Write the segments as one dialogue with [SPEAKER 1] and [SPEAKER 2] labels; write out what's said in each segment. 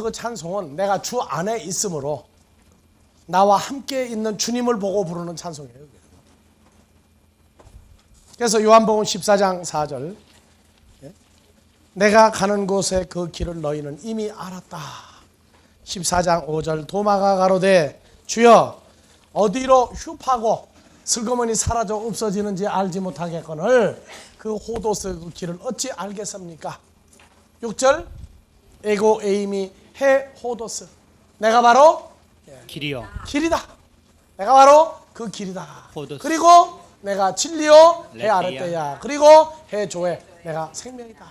[SPEAKER 1] 그 찬송은 내가 주 안에 있으므로 나와 함께 있는 주님을 보고 부르는 찬송이에요. 그래서 요한복음 14장 4절 내가 가는 곳에 그 길을 너희는 이미 알았다. 14장 5절 도마가 가로되 주여 어디로 흉파고 슬그머니 사라져 없어지는지 알지 못하겠거늘 그 호도스 그 길을 어찌 알겠습니까? 6절 에고 에이미 해 호도스 내가 바로
[SPEAKER 2] 길이요
[SPEAKER 1] 길이다. 내가 바로 그 길이다.
[SPEAKER 2] 호도스.
[SPEAKER 1] 그리고 내가 진리요 해
[SPEAKER 2] 레테야.
[SPEAKER 1] 아르테야 그리고 해 조에 내가 생명이다.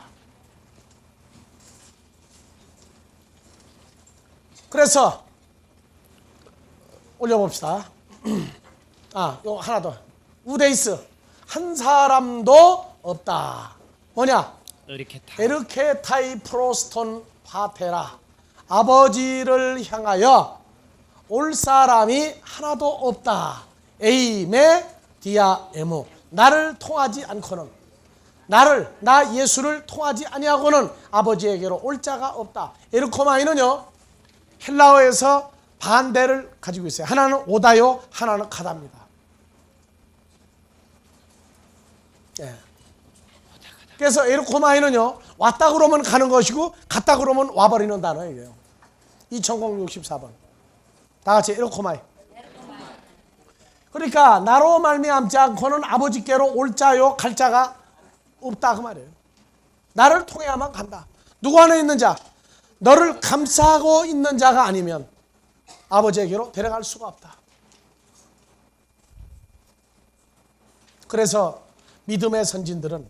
[SPEAKER 1] 그래서 올려봅시다. 요 하나 더. 우데이스 한 사람도 없다. 뭐냐? 에르케타이 프로스톤 파테라 아버지를 향하여 올 사람이 하나도 없다. 에이메 디아 에무 나를 통하지 않고는 나 예수를 통하지 아니하고는 아버지에게로 올 자가 없다. 에르코마이는요 헬라어에서 반대를 가지고 있어요. 하나는 오다요, 하나는 가다입니다. 예. 그래서 에르코마이는요 왔다 그러면 가는 것이고 갔다 그러면 와버리는 단어예요. 2064번 다 같이 에르코마이. 그러니까 나로 말미암지 않고는 아버지께로 올 자요 갈 자가 없다 그 말이에요. 나를 통해야만 간다. 누구 안에 있는 자? 너를 감싸고 있는 자가 아니면 아버지에게로 데려갈 수가 없다. 그래서 믿음의 선진들은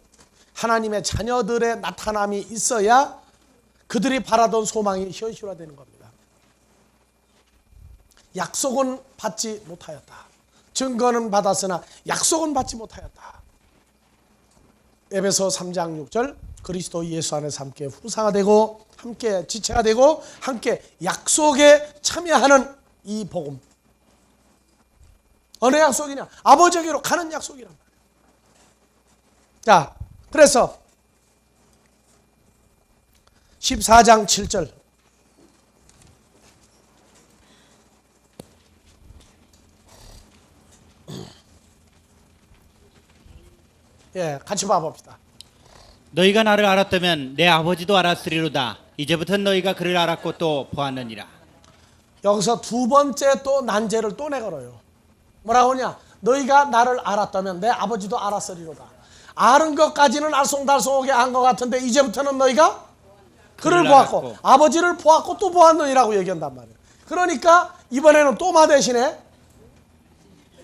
[SPEAKER 1] 하나님의 자녀들의 나타남이 있어야 그들이 바라던 소망이 현실화되는 겁니다. 약속은 받지 못하였다. 증거는 받았으나 약속은 받지 못하였다. 에베소 3장 6절 그리스도 예수 안에서 함께 후사가 되고 함께 지체가 되고 함께 약속에 참여하는 이 복음. 어느 약속이냐? 아버지에게로 가는 약속이란 말이에요. 자, 그래서 14장 7절 예, 같이 봐봅시다.
[SPEAKER 2] 너희가 나를 알았다면 내 아버지도 알았으리로다. 이제부터 너희가 그를 알았고 또 보았느니라.
[SPEAKER 1] 여기서 두 번째 또 난제를 또 내걸어요. 뭐라고 하냐? 너희가 나를 알았다면 내 아버지도 알았으리로다. 아는 것까지는 알쏭달쏭하게 안 것 같은데 이제부터는 너희가 그를 보았고 아버지를 보았고 또 보았느니라고 얘기한단 말이에요. 그러니까 이번에는 또마 대신에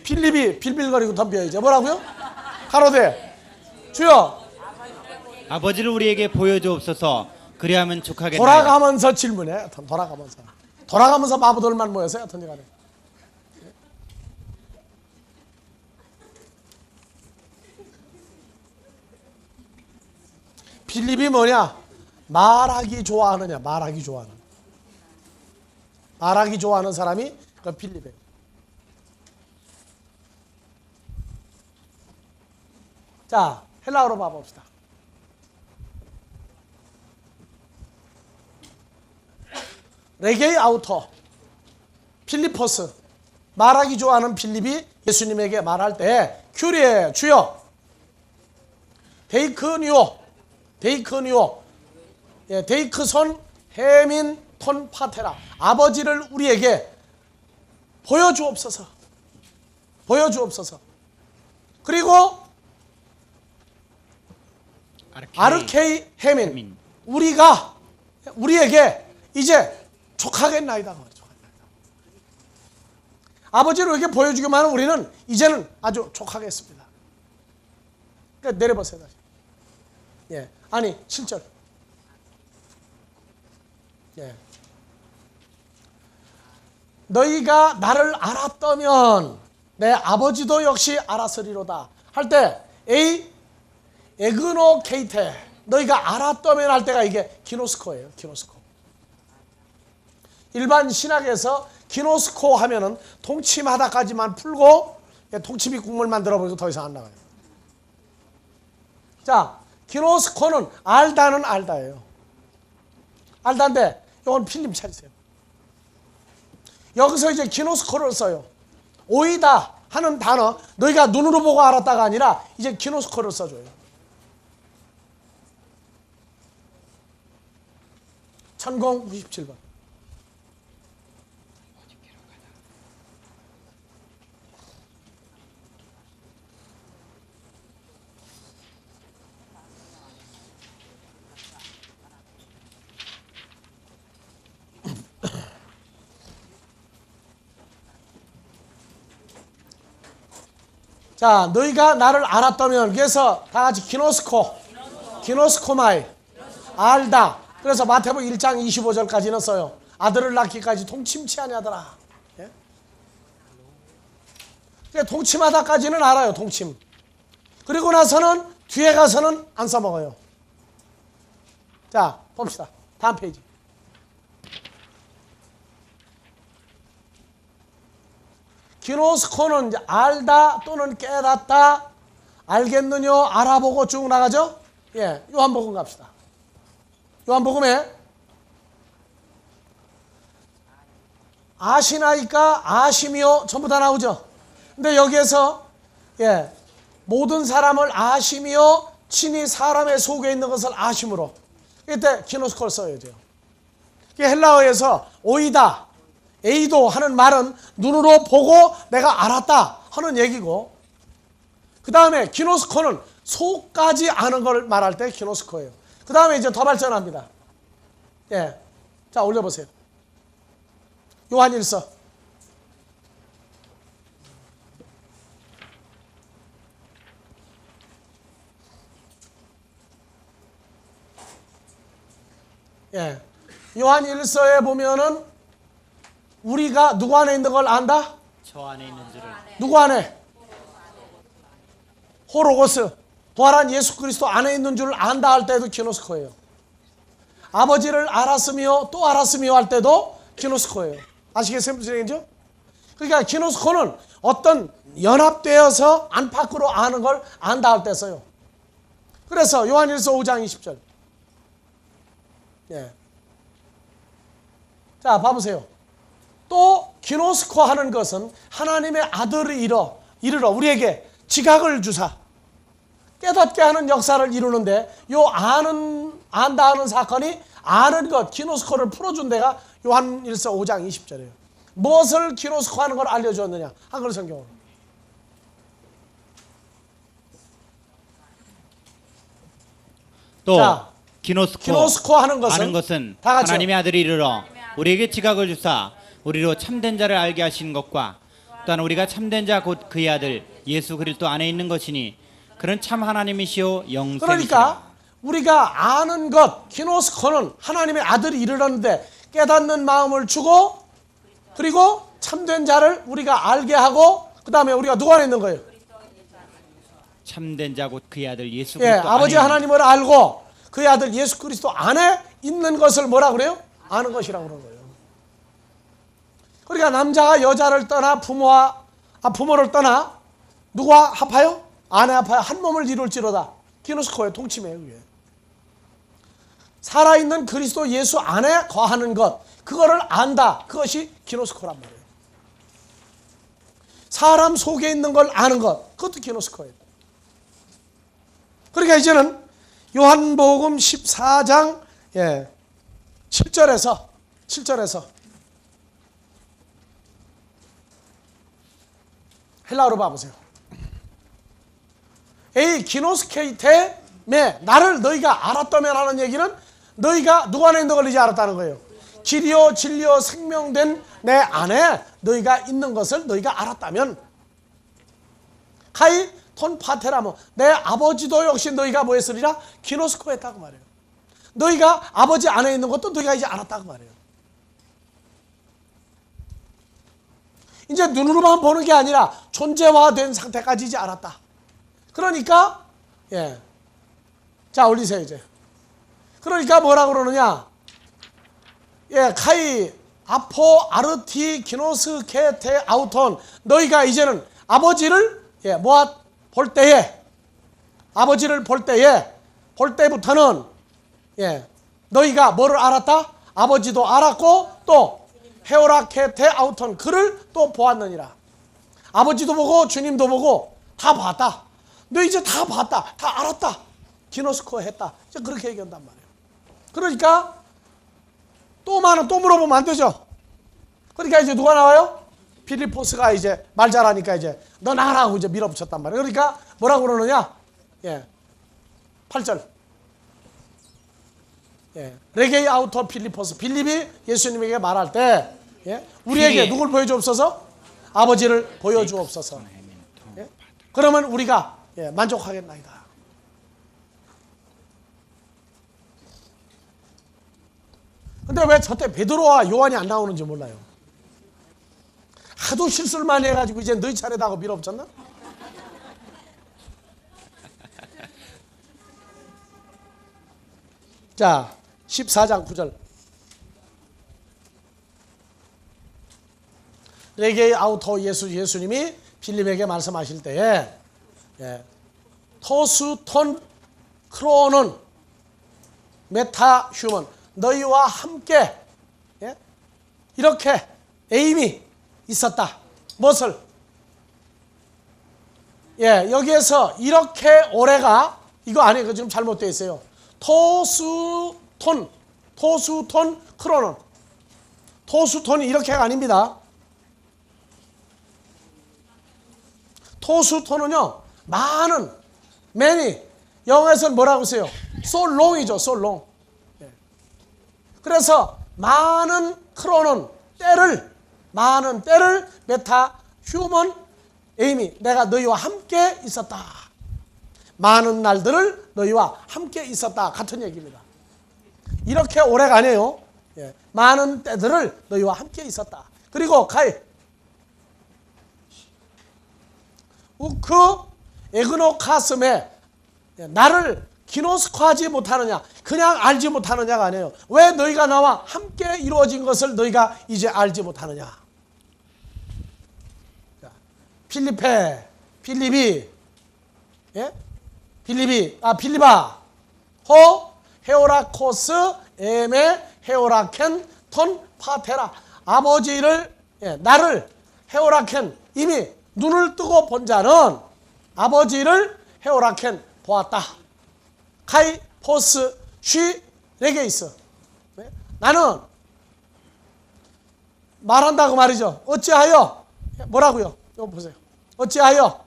[SPEAKER 1] 빌립이 빌빌거리고 덤벼야죠. 뭐라고요? 가로되 주여
[SPEAKER 2] 아버지를 우리에게 보여주옵소서. 그리하면 족하겠나이다.
[SPEAKER 1] 돌아가면서 질문해. 돌아가면서 바보들만 모여서 어떤 일하네. 빌립이 뭐냐? 말하기 좋아하느냐? 말하기 좋아하는 사람이 그 빌립이에요. 자, 헬라어로 봐봅시다. 레게이 아우터 필리포스 말하기 좋아하는 필립이 예수님에게 말할 때 큐리에 주여 데이크뉴오 예, 데이크손 해민 톤 파테라 아버지를 우리에게 보여주옵소서. 그리고 아르케이 해민 우리에게 이제 족하겠나이다. 아버지를 이렇게 보여주기만 하면 우리는 이제는 아주 족하겠습니다. 그러니까 내려보세요 다시. 예, 아니 7절. 예. 너희가 나를 알았다면 내 아버지도 역시 알았으리로다. 할 때 에그노 케이테 너희가 알았다면 할 때가 이게 기노스코예요. 기노스코. 일반 신학에서 기노스코 하면은 동치마다까지만 풀고 동치미 국물 만들어버리고 더 이상 안 나가요. 자, 기노스코는 알다는 알다예요. 알다인데 이건 필름 차리세요. 여기서 이제 기노스코를 써요. 오이다 하는 단어, 너희가 눈으로 보고 알았다가 아니라 이제 기노스코를 써줘요. 천공 97번. 자, 너희가 나를 알았다면, 그래서 다 같이 기노스코마이, 알다. 그래서 마태복음 1장 25절까지는 써요. 아들을 낳기까지 동침치 아니하더라. 예? 그러니까 동침하다까지는 알아요. 동침. 그리고 나서는 뒤에 가서는 안 써먹어요. 자, 봅시다. 다음 페이지. 기노스코는 이제 알다 또는 깨닫다, 알겠느냐, 알아보고 쭉 나가죠. 예, 요한복음 갑시다. 요한복음에 아시나이까 아시며 전부 다 나오죠. 근데 여기에서 예, 모든 사람을 아시며 친히 사람의 속에 있는 것을 아심으로, 이때 기노스코를 써야 돼요. 헬라어에서 오이다, 에이도 하는 말은 눈으로 보고 내가 알았다 하는 얘기고, 그 다음에 기노스코는 속까지 아는 걸 말할 때 기노스코예요. 그 다음에 이제 더 발전합니다. 예, 자 올려보세요. 요한일서 예, 요한일서에 보면은 우리가 누구 안에 있는 걸 안다?
[SPEAKER 2] 저 안에 있는 줄을.
[SPEAKER 1] 누구 안에? 호로고스, 부활한 예수 그리스도 안에 있는 줄을 안다 할 때도 기노스코예요. 아버지를 알았으며 또 알았으며 할 때도 기노스코예요. 아시겠어요? 무슨 얘기죠? 그러니까 기노스코는 어떤 연합되어서 안팎으로 아는 걸 안다 할 때 써요. 그래서 요한일서 5장 20절. 예. 자, 봐보세요. 또 기노스코 하는 것은 하나님의 아들을 이르러 우리에게 지각을 주사 깨닫게 하는 역사를 이루는데, 요 안다 하는 사건이 아는 것, 기노스코를 풀어준 데가 요한일서 5장 20절이에요. 무엇을 기노스코 하는 걸 알려주었느냐? 한글 성경으로.
[SPEAKER 2] 또
[SPEAKER 1] 자,
[SPEAKER 2] 기노스코
[SPEAKER 1] 하는 것은 다 같이요.
[SPEAKER 2] 하나님의 아들이 이르러 우리에게 지각을 주사 우리로 참된 자를 알게 하시는 것과, 또한 우리가 참된 자 곧 그의 아들 예수 그리스도 안에 있는 것이니 그는 참 하나님이시오 영생이시라.
[SPEAKER 1] 그러니까 우리가 아는 것, 기노스코는 하나님의 아들이 이르렀는데 깨닫는 마음을 주고, 그리고 참된 자를 우리가 알게 하고, 그 다음에 우리가 누구 안에 있는 거예요?
[SPEAKER 2] 참된 자 곧 그의 아들 예수
[SPEAKER 1] 예,
[SPEAKER 2] 그리스도
[SPEAKER 1] 아버지
[SPEAKER 2] 안에
[SPEAKER 1] 하나님을 알고 그의 아들 예수 그리스도 안에 있는 것을 뭐라 그래요? 아는 것이라고 그러는 거예요. 그러니까 남자가 여자를 떠나 부모를 떠나 누구와 합하여? 아내 합하여 한 몸을 이룰지로다. 기노스코의 통치매예요. 그게. 살아있는 그리스도 예수 안에 거하는 것, 그거를 안다. 그것이 기노스코란 말이에요. 사람 속에 있는 걸 아는 것, 그것도 기노스코예요. 그러니까 이제는 요한복음 14장 7절에서 헬라어로 봐보세요. 에이 기노스케이테 메, 나를 너희가 알았다면 하는 얘기는 너희가 누구 안에 있는 걸 이제 알았다는 거예요. 길이요 진리요 생명된 내 안에 너희가 있는 것을 너희가 알았다면, 카이 톤 파테라모, 내 아버지도 역시 너희가 뭐 했으리라? 기노스코 했다고 말해요. 너희가 아버지 안에 있는 것도 너희가 이제 알았다고 말해요. 이제 눈으로만 보는 게 아니라 존재화된 상태까지 이제 알았다. 그러니까 자 올리세요 이제. 그러니까 뭐라고 그러느냐? 카이 아포 아르티 기노스 케테 아우톤, 너희가 이제는 아버지를 볼 때부터는 너희가 뭐를 알았다? 아버지도 알았고 또 헤오라케테 아우톤 그를 또 보았느니라. 아버지도 보고 주님도 보고 다 봤다. 너 이제 다 봤다. 다 알았다. 기노스코 했다. 이제 그렇게 얘기한단 말이에요. 그러니까 또 물어보면 안 되죠. 그러니까 이제 누가 나와요? 빌리포스가 이제 말 잘하니까 이제 너 나가라고 이제 밀어붙였단 말이에요. 그러니까 뭐라고 그러느냐? 8절. 레게이 아우터 필리포스. 필립이 예수님에게 말할 때 우리에게 누굴 보여주옵소서? 아버지를 보여주옵소서. 그러면 우리가 만족하겠나이다. 근데 왜 저때 베드로와 요한이 안 나오는지 몰라요. 하도 실수를 많이 해가지고 이제 너희 차례다 하고 밀어붙였나? 자, 14장 9절. 레게이 아우토 예수님이 빌립에게 말씀하실 때에 토수톤 크로는 메타 휴먼 너희와 함께 이렇게 에임이 있었다. 무엇을? 여기에서 이렇게 오래가 이거 아니에요. 지금 잘못되어 있어요. 토수톤 크로는 토수톤이 이렇게가 아닙니다. 토수톤은요 많은 many 영어에서는 뭐라고 써요? so long이죠. so long. 그래서 많은 크로는 많은 때를 메타 휴먼 에임이 내가 너희와 함께 있었다. 많은 날들을 너희와 함께 있었다. 같은 얘기입니다. 이렇게 오래가 아니에요. 많은 때들을 너희와 함께 있었다. 그리고 가이 우크 에그노 카스메 나를 기노스코하지 못하느냐 그냥 알지 못하느냐가 아니에요. 왜 너희가 나와 함께 이루어진 것을 너희가 이제 알지 못하느냐. 필리바 호 헤오라코스 에메 헤오라켄 톤 파테라 아버지를 나를 헤오라켄 이미 눈을 뜨고 본 자는 아버지를 헤오라켄 보았다. 카이 포스 쉬 레게이스 나는 말한다고 말이죠. 어찌하여 뭐라고요? 이거 보세요. 어찌하여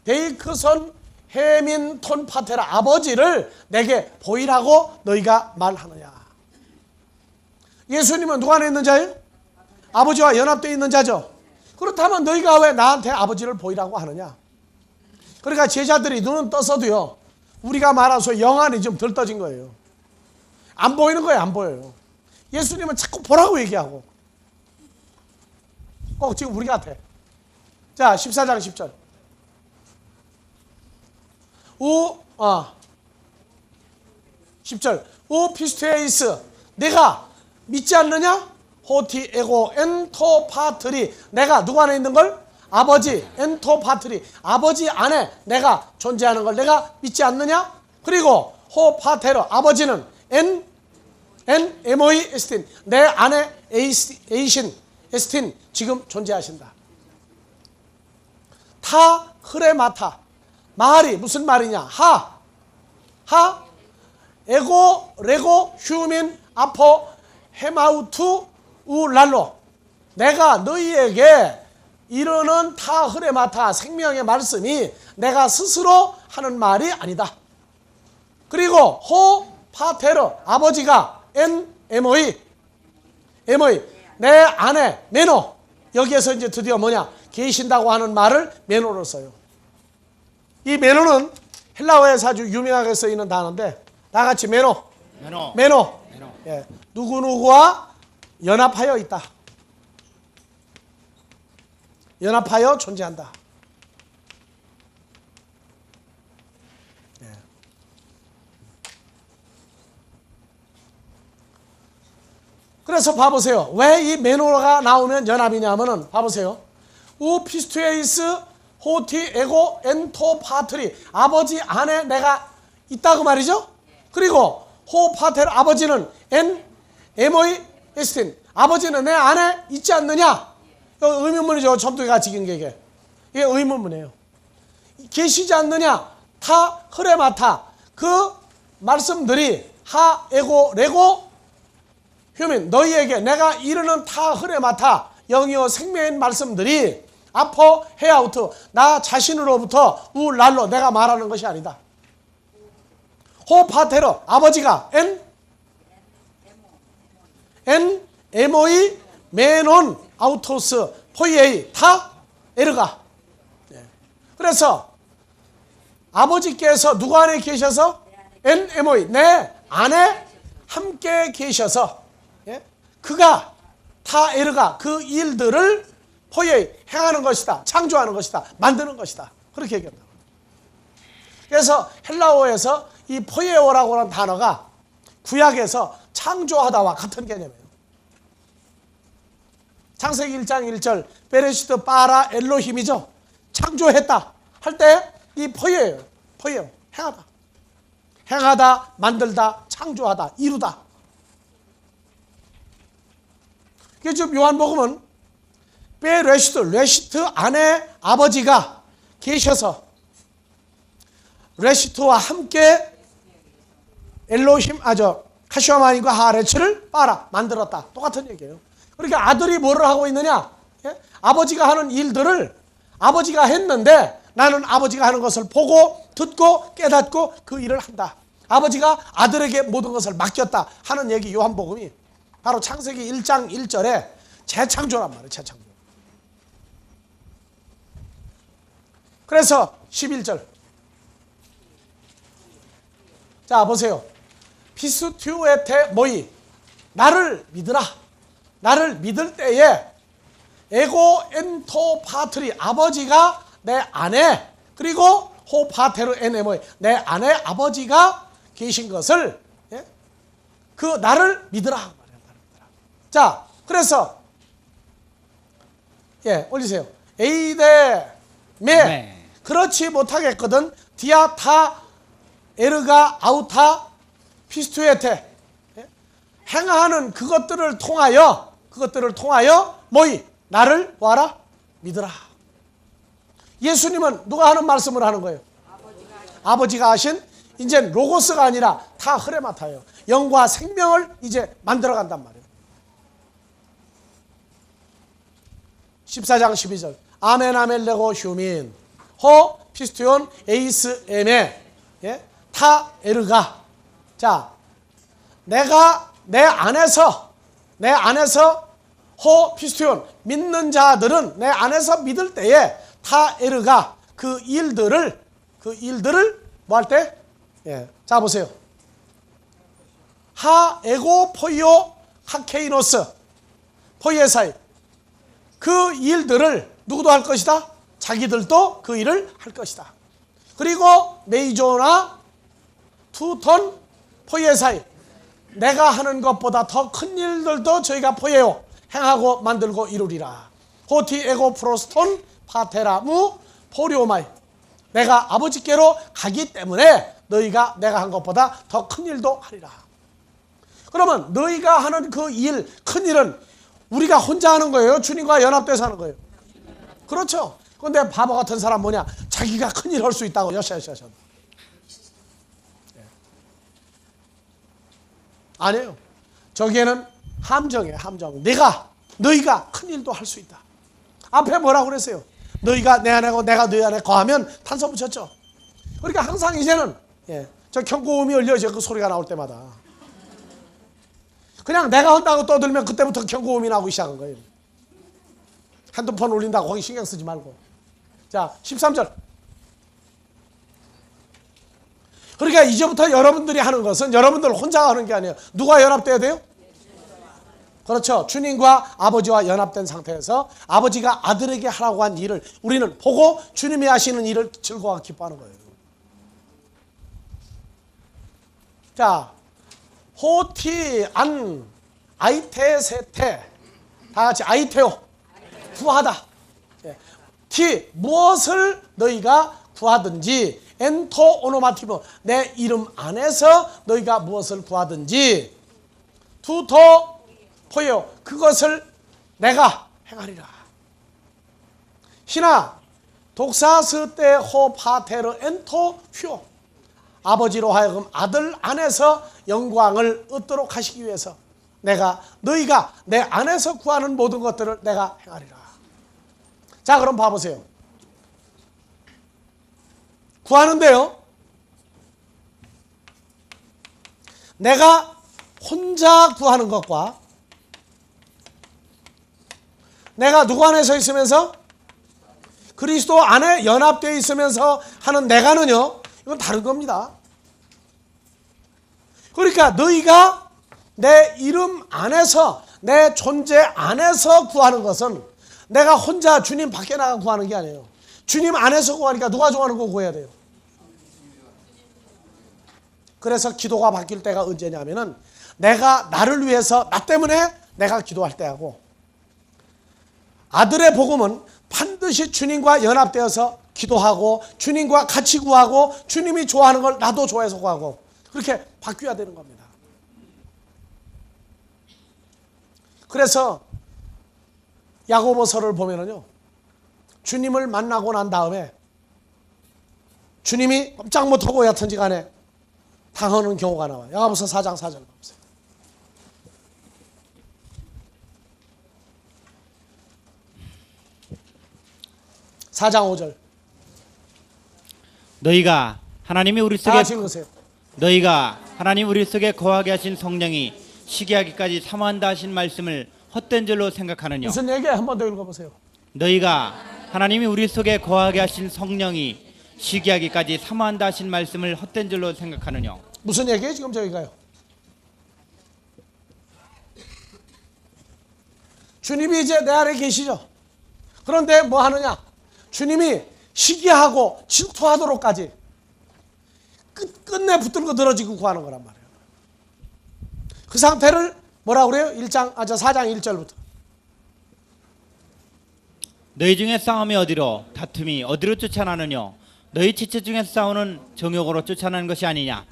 [SPEAKER 1] 데이크손 해민 톤 파테라 아버지를 내게 보이라고 너희가 말하느냐. 예수님은 누가 안에 있는 자예요? 아버지와 연합되어 있는 자죠. 그렇다면 너희가 왜 나한테 아버지를 보이라고 하느냐. 그러니까 제자들이 눈은 떴어도요 우리가 말해서 영안이 좀 덜 떠진 거예요. 안 보이는 거예요. 안 보여요. 예수님은 자꾸 보라고 얘기하고 꼭 지금 우리 같아. 자 14장 10절 우 10절 우 피스테이스 내가 믿지 않느냐? 호티 에고 엔토 파트리 내가 누구 안에 있는 걸? 아버지 엔토 파트리 아버지 안에 내가 존재하는 걸 내가 믿지 않느냐? 그리고 호 파테로 아버지는 엔 에모이 에스틴 내 안에 에이신 에스틴 지금 존재하신다. 타 흐레마타 말이 무슨 말이냐? 하 에고 레고 휴민 아포 헤마우투 우랄로 내가 너희에게 이르는 타 흐레마타 생명의 말씀이 내가 스스로 하는 말이 아니다. 그리고 호 파테르 아버지가 엔 에모이 내 안에 메노 여기에서 이제 드디어 뭐냐 계신다고 하는 말을 메노로 써요. 이 메노는 헬라어에서 아주 유명하게 쓰이는 단어인데 다 같이 메노. 누구누구와 연합하여 있다. 연합하여 존재한다. 그래서 봐보세요. 왜 이 메노가 나오면 연합이냐면은 봐보세요. 우 피스투에이스 호티 에고 엔토 파트리 아버지 안에 내가 있다고 말이죠. 그리고 호 파테르 아버지는 엔 에모이 에스틴. 아버지는 내 안에 있지 않느냐? 이거 의문문이죠. 점토기 같이 긴 게 이게. 이게 의문문이에요. 계시지 않느냐? 타 흐레마타. 그 말씀들이 하 에고 레고 휴민 너희에게 내가 이르는 타 흐레마타 영이요 생명인 말씀들이 아포 헤아우트 나 자신으로부터 우랄로 내가 말하는 것이 아니다. 호파테르 아버지가 엔 에모이 메논 아우토스 포이에이 타 에르가. 그래서 아버지께서 누구 안에 계셔서 엔 에모이 내 안에 함께 계셔서 그가 타 에르가 그 일들을 포이에이 행하는 것이다. 창조하는 것이다. 만드는 것이다. 그렇게 얘기합니다. 그래서 헬라어에서 이 포이에오라고 하는 단어가 구약에서 창조하다와 같은 개념이에요. 창세기 1장 1절 베레시트 바라 엘로힘이죠. 창조했다 할 때 이 포이에요. 포이에오 행하다. 행하다, 만들다, 창조하다, 이루다. 그게 지금 요한복음은 레시트 안에 아버지가 계셔서 레시트와 함께 엘로힘 카슈아마인과 하레츠를 빨아 만들었다. 똑같은 얘기예요. 그러니까 아들이 뭐를 하고 있느냐? 아버지가 하는 일들을 아버지가 했는데 나는 아버지가 하는 것을 보고 듣고 깨닫고 그 일을 한다. 아버지가 아들에게 모든 것을 맡겼다 하는 얘기. 요한복음이 바로 창세기 1장 1절에 재창조란 말이에요. 재창조. 그래서 11절 자 보세요. 피스튜에테 모이 나를 믿으라. 나를 믿을 때에 에고 엔토 파트리 아버지가 내 안에 그리고 호 파테르 에네모이 내 안에 아버지가 계신 것을 그 나를 믿으라. 자 그래서 올리세요. 에이데 메 그렇지 못하겠거든 디아타 에르가 아우타 피스투에테 행하는 그것들을 통하여 뭐이 나를 뭐하라? 믿으라. 예수님은 누가 하는 말씀을 하는 거예요? 아버지가 하신 이제 로고스가 아니라 타 흐레마타예요. 영과 생명을 이제 만들어 간단 말이에요. 14장 12절 아멘 아멜레고 휴민 호 피스투온 에이스 에메 타 에르가 자 내가 내 안에서 호 피스투온 믿는 자들은 내 안에서 믿을 때에 타 에르가 그 일들을 뭐 할 때? 자 보세요. 하 에고 포이오 하케이노스 포이에사이 그 일들을 누구도 할 것이다. 자기들도 그 일을 할 것이다. 그리고 메이조나 투톤 포이에사이 내가 하는 것보다 더 큰 일들도 저희가 포예요 행하고 만들고 이루리라. 호티 에고 프로스톤 파테라무 포리오마이 내가 아버지께로 가기 때문에 너희가 내가 한 것보다 더 큰 일도 하리라. 그러면 너희가 하는 그 일, 큰 일은 우리가 혼자 하는 거예요? 주님과 연합돼서 하는 거예요? 그렇죠. 그런데 바보 같은 사람 뭐냐? 자기가 큰 일 할 수 있다고 여샤여샤. 아니에요. 저기에는 함정이에요. 함정. 너희가 큰 일도 할 수 있다. 앞에 뭐라고 그랬어요? 너희가 내 안에 고 내가 너희 안에 거하면 탄서 붙였죠. 그러니까 항상 이제는 저 경고음이 울려져. 그 소리가 나올 때마다 그냥 내가 한다고 떠들면 그때부터 경고음이 나오기 시작한 거예요. 핸드폰 울린다고 거기 신경 쓰지 말고. 자 13절 그러니까 이제부터 여러분들이 하는 것은 여러분들 혼자 하는 게 아니에요. 누가 연합돼야 돼요? 그렇죠. 주님과 아버지와 연합된 상태에서 아버지가 아들에게 하라고 한 일을 우리는 보고 주님이 하시는 일을 즐거워 기뻐하는 거예요. 자, 호티 안 아이테세테 다 같이 아이테오 구하다. 티 무엇을 너희가 구하든지 엔토 오노마티브 내 이름 안에서 너희가 무엇을 구하든지 두토 포요 그것을 내가 행하리라. 희나 독사스 때 호파테르 엔토 휴 아버지로 하여금 아들 안에서 영광을 얻도록 하시기 위해서 내가 너희가 내 안에서 구하는 모든 것들을 내가 행하리라. 자, 그럼 봐보세요. 구하는데요, 내가 혼자 구하는 것과 내가 누구 안에서 있으면서 그리스도 안에 연합되어 있으면서 하는 내가는요, 이건 다른 겁니다. 그러니까 너희가 내 이름 안에서, 내 존재 안에서 구하는 것은 내가 혼자 주님 밖에 나가 구하는 게 아니에요. 주님 안에서 구하니까 누가 좋아하는 거 구해야 돼요. 그래서 기도가 바뀔 때가 언제냐면은 내가 나를 위해서, 나 때문에 내가 기도할 때하고, 아들의 복음은 반드시 주님과 연합되어서 기도하고 주님과 같이 구하고 주님이 좋아하는 걸 나도 좋아해서 구하고, 그렇게 바뀌어야 되는 겁니다. 그래서 야고보서를 보면은요, 주님을 만나고 난 다음에 주님이 꼼짝 못하고 여튼지 간에 당하는 경우가 나와요. 야고보서 4장 4절 보세요. (4장 5절)
[SPEAKER 2] 너희가 하나님이 우리 속에
[SPEAKER 1] 다 같이 읽으세요.
[SPEAKER 2] 너희가 하나님 우리 속에 거하게 하신 성령이 시기하기까지 사모한다 하신 말씀을 헛된 줄로 생각하느냐.
[SPEAKER 1] 무슨 얘기예요? 한 번 더 읽어보세요.
[SPEAKER 2] 너희가 하나님이 우리 속에 거하게 하신 성령이 시기하기까지 사모한다 하신 말씀을 헛된 줄로 생각하느냐.
[SPEAKER 1] 무슨 얘기예요? 지금 저희가요. 주님이 이제 내 안에 계시죠. 그런데 뭐 하느냐? 주님이 시기하고 질투하도록까지 끝내 붙들고 늘어지고 구하는 거란 말이에요. 그 상태를 뭐라 그래요? 4장 1절부터.
[SPEAKER 2] 너희 중에 싸움이 어디로, 다툼이 어디로 쫓아나느냐. 너희 지체 중에서 싸우는 정욕으로 쫓아나는 것이 아니냐.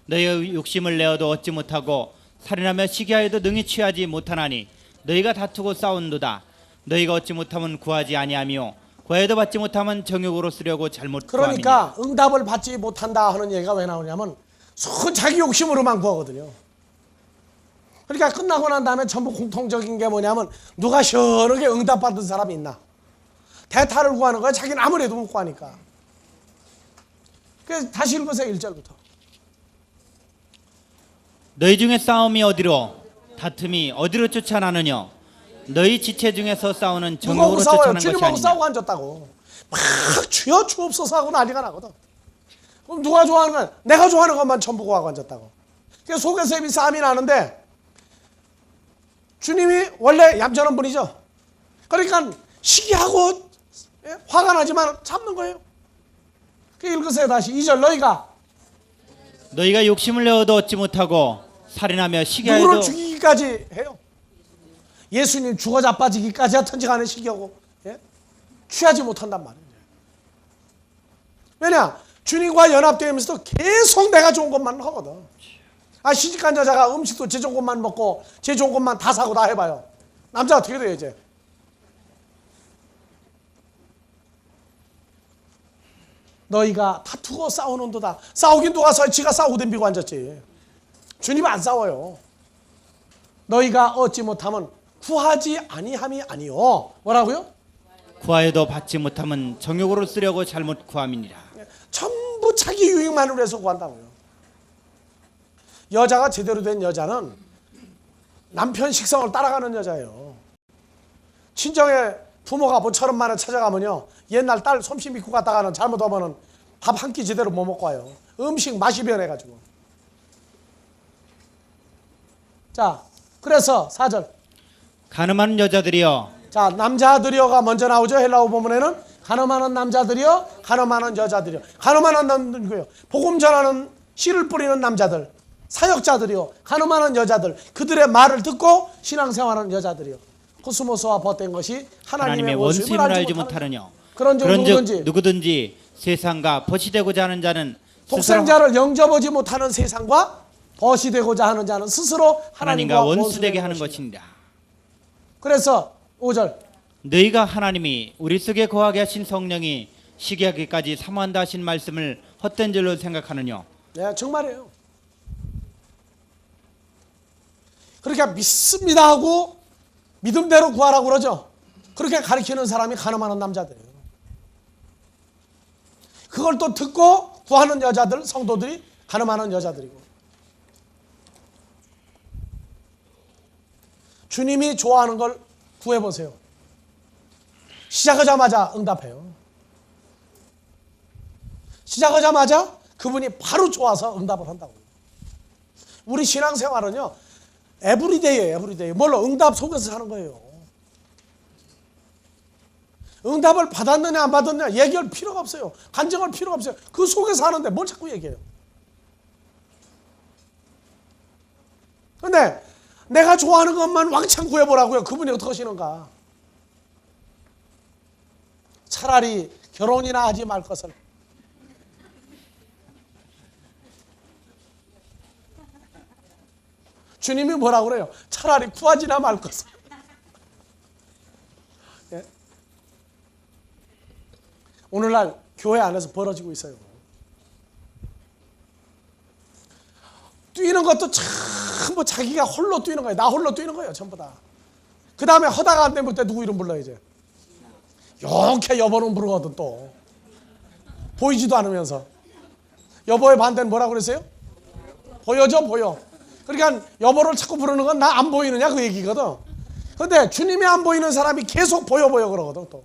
[SPEAKER 2] 너희의 욕심을 내어도 얻지 못하고 살인하며 시기하여도 능히 취하지 못하나니 너희가 다투고 싸운도다. 너희가 얻지 못하면 구하지 아니하며 구하여도 받지 못하면 정욕으로 쓰려고 잘못 구함이니.
[SPEAKER 1] 그러니까 응답을 받지 못한다 하는 얘기가 왜 나오냐면 손 자기 욕심으로만 구하거든요. 그러니까 끝나고 난 다음에 전부 공통적인 게 뭐냐면 누가 시원하게 응답받은 사람이 있나. 대타를 구하는 거야. 자기는 아무래도 못 구하니까. 그래서 다시 읽으세요. 1절부터.
[SPEAKER 2] 너희 중에 싸움이 어디로, 다툼이 어디로 쫓아나느냐. 너희 지체 중에서 싸우는 정욕으로 쫓아나는 것이
[SPEAKER 1] 주님하고
[SPEAKER 2] 아니냐.
[SPEAKER 1] 싸우고 앉았다고. 막 주여 주옵소서 하고 난리가 나거든. 그럼 누가 좋아하는 건 내가 좋아하는 것만 전부 구하고 앉았다고. 그래서 속에서 이미 싸움이 나는데 주님이 원래 얌전한 분이죠. 그러니까 시기하고 화가 나지만 참는 거예요. 그 읽으세요. 다시 2절. 너희가
[SPEAKER 2] 욕심을 내어도 얻지 못하고 살인하며 시기하여도.
[SPEAKER 1] 누구를 죽이기까지 해요. 예수님 죽어 자빠지기까지 하든지 간에 시기하고 취하지 못한단 말이에요. 왜냐? 주님과 연합되면서도 계속 내가 좋은 것만 하거든. 시집간 여자가 음식도 제 좋은 것만 먹고 제 좋은 것만 다 사고 다 해봐요. 남자 어떻게 돼요 이제? 너희가 다투고 싸우는도다. 싸우긴 누가 싸워? 지가 싸우고 덤비고 앉았지. 주님 안 싸워요. 너희가 얻지 못하면 구하지 아니함이 아니요. 뭐라고요?
[SPEAKER 2] 구하여도 받지 못하면 정욕으로 쓰려고 잘못 구함이니라.
[SPEAKER 1] 전부 자기 유익만을 위해서 구한다고요. 여자가 제대로 된 여자는 남편 식성을 따라가는 여자예요. 친정에 부모가 모처럼 만에 찾아가면요, 옛날 딸 솜씨 믿고 갔다가는 잘못하면은 밥 한 끼 제대로 못 먹고 와요. 음식 맛이 변해가지고. 자, 그래서 4절.
[SPEAKER 2] 가늠하는 여자들이여.
[SPEAKER 1] 자, 남자들이여가 먼저 나오죠. 헬라어 본문에는 가늠하는 남자들이여, 가늠하는 여자들이여. 가늠하는 남자들이요. 복음 전하는 씨를 뿌리는 남자들, 사역자들이요. 가늠하는 여자들, 그들의 말을 듣고 신앙생활하는 여자들이요. 코스모스와 벗된 것이 하나님의
[SPEAKER 2] 원수임을 알지 못하느냐.
[SPEAKER 1] 그런즉
[SPEAKER 2] 누구든지 세상과 벗이 되고자 하는 자는
[SPEAKER 1] 독생자를 영접하지 못하는 세상과 벗이 되고자 하는 자는 스스로
[SPEAKER 2] 하나님과
[SPEAKER 1] 하나님과
[SPEAKER 2] 원수되게 하는
[SPEAKER 1] 것입니다.
[SPEAKER 2] 것입니다.
[SPEAKER 1] 그래서 5절
[SPEAKER 2] 너희가 하나님이 우리 속에 거하게 하신 성령이 시기하기까지 사모한다 하신 말씀을 헛된 줄로 생각하느뇨.
[SPEAKER 1] 네, 정말이에요. 그렇게 믿습니다 하고 믿음대로 구하라고 그러죠. 그렇게 가르치는 사람이 가늠하는 남자들이에요. 그걸 또 듣고 구하는 여자들, 성도들이 가늠하는 여자들이고. 주님이 좋아하는 걸 구해보세요. 시작하자마자 응답해요. 시작하자마자 그분이 바로 좋아서 응답을 한다고요. 우리 신앙생활은요, 에브리데이예요, 에브리데이. 뭘로? 응답 속에서 사는 거예요. 응답을 받았느냐 안 받았느냐 얘기할 필요가 없어요. 간증할 필요가 없어요. 그 속에서 사는데 뭘 자꾸 얘기해요. 근데 내가 좋아하는 것만 왕창 구해보라고요. 그분이 어떻게 하시는가. 차라리 결혼이나 하지 말 것을. 주님이 뭐라고 그래요? 차라리 구하지나 말 것을. 예? 오늘날 교회 안에서 벌어지고 있어요. 뛰는 것도 전부 자기가 홀로 뛰는 거예요. 나 홀로 뛰는 거예요. 전부 다. 그 다음에 허다가 안 되면 때 누구 이름 불러요 이제. 이렇게 여보는 부르거든 또. 보이지도 않으면서. 여보의 반대는 뭐라고 그랬어요? 보여줘 보여. 그러니까 여보를 자꾸 부르는 건 나 안 보이느냐 그 얘기거든. 근데 주님이 안 보이는 사람이 계속 보여 그러거든 또.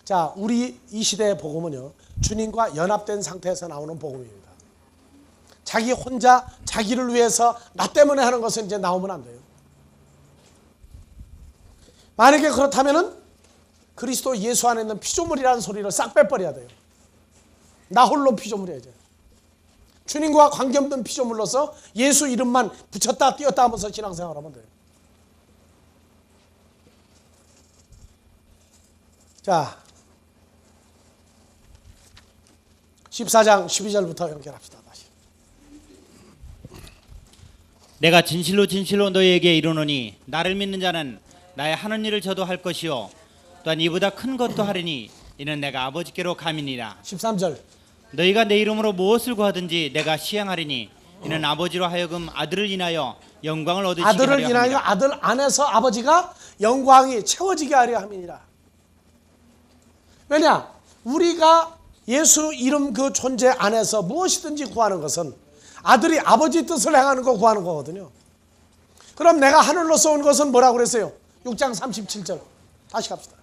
[SPEAKER 1] 자, 우리 이 시대의 복음은요, 주님과 연합된 상태에서 나오는 복음입니다. 자기 혼자 자기를 위해서 나 때문에 하는 것은 이제 나오면 안 돼요. 만약에 그렇다면은 그리스도 예수 안에 있는 피조물이라는 소리를 싹 빼버려야 돼요. 나 홀로 피조물이야 이제. 주님과 관계없는 피조물로서 예수 이름만 붙였다 띄었다 하면서 신앙생활하면 돼요. 자, 14장 12절부터 연결합시다. 다시.
[SPEAKER 2] 내가 진실로 진실로 너희에게 이르노니 나를 믿는 자는 나의 하는 일을 저도 할 것이요 또한 이보다 큰 것도 하리니 이는 내가 아버지께로 감이니라.
[SPEAKER 1] 13절.
[SPEAKER 2] 너희가 내 이름으로 무엇을 구하든지 내가 시행하리니 이는 아버지로 하여금 아들을 인하여 영광을 얻으시게 하려
[SPEAKER 1] 아들을 인하여
[SPEAKER 2] 함이라.
[SPEAKER 1] 아들 안에서 아버지가 영광이 채워지게 하려 함이니라. 왜냐? 우리가 예수 이름 그 존재 안에서 무엇이든지 구하는 것은 아들이 아버지 뜻을 행하는 거 구하는 거거든요. 그럼 내가 하늘로서 온 것은 뭐라고 그랬어요? 6장 37절. 다시 갑시다.